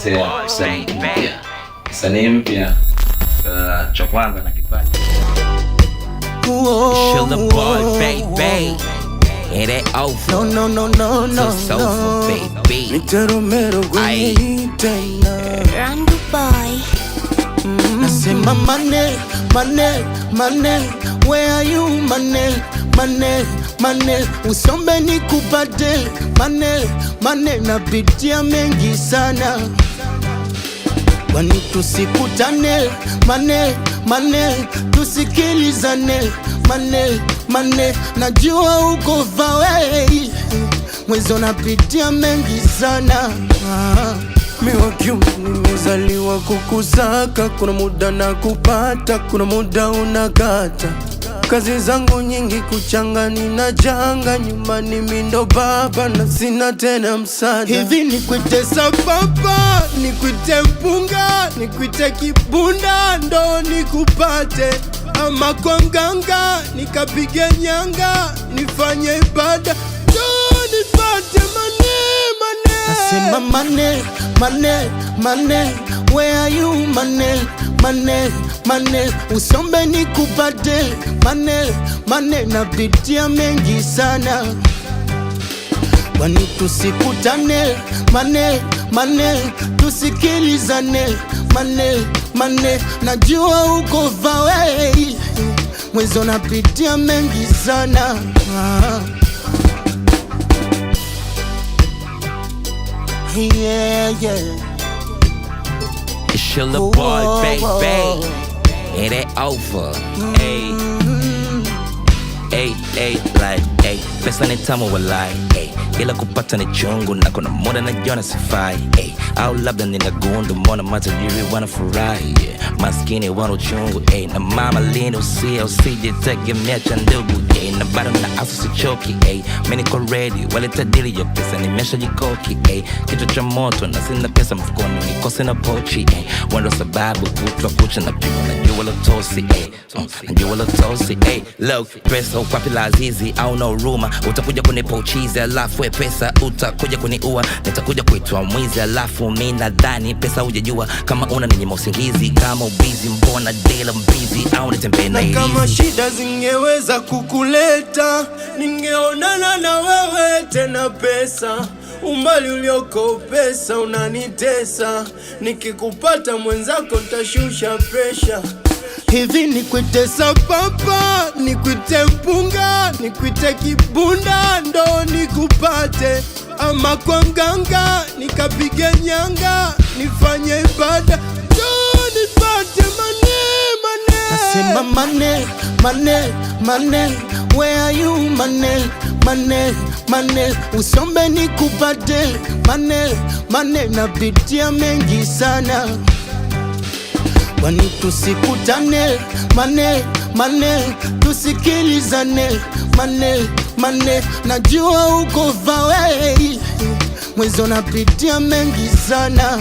kuletea msanii mpya cha kwanza na kipaji. Sugar boy, baby. It ain't over. No. So, baby. Miteromero kwenye tena. Randu boy. Nasema mane, where are you mane, usombe ni kupate mane, napitia mengi sana, kwani tusikutane mane, tusikilizane mane, najua uko faway, mwezo napitia mengi sana. Miwa kiume nimezaliwa kukusaka, kuna muda na kupata, kuna muda unakata. Kazi zangu nyingi kuchangani na janga, nyumbani mindo baba na sina tena msaada. Hivi nikwite sababa, nikwite mpunga, nikwite kibunda ndo nikupate, ama kwa mganga nikapige nyanga, nifanye ibada ndo nipate mane. Nasema mane, where are you mane, usombe ni kupate mane, napitia mengi sana, kwani tusikutane mane, tusikilizane mane, najua uko faway, mwezo napitia mengi sana. Yeah. Sugar boy, baby. It ain't over. Hey, like, hey, pesa ni tamu walai, hey, ila kupata ni chungu na kuna muda najiona sifai, hey, au labda nina gundu, mbona matajiri wanafurahi, yeah, maskini wana uchungu, hey, na mama lini usije tegemea cha ndugu, hey, na bado na asu sichoki, hey, mimi niko ready, wale tadili ya pesa nimesha jikoki, hey, kitu cha moto na sina pesa mfukoni, nikose na pochi, hey, wando sababu kutwa kucha na pigo na jua lotosi, hey, najua lotosi, hey, look, pesa ukwapi la azizi au no ruma, utakuja kunipa uchizi alafu we pesa utakuja kuniua, nitakuja kuitwa mwizi alafu mimi nadhani pesa hujajua, kama una ninyima usingizi, kama ubizi mbona dela mbizi au nitembee na ilizi. Kama shida zingeweza kukuleta, ningeonana na wewe tena pesa, umbali ulioko pesa unanitesa, nikikupata mwenzako nitashusha pressure. Hivi nikwite sababa, nikwite mpunga, nikwite kibunda ndo nikupate, ama kwa mganga nikapige nyanga, nifanye ibada ndo nipate mane. Nasema mane, where are you mane, usombe nikupate mane, napitia mengi sana, kwani tusikutane mane, tusikilizane mane, najua uko faway, mwezo napitia mengi sana.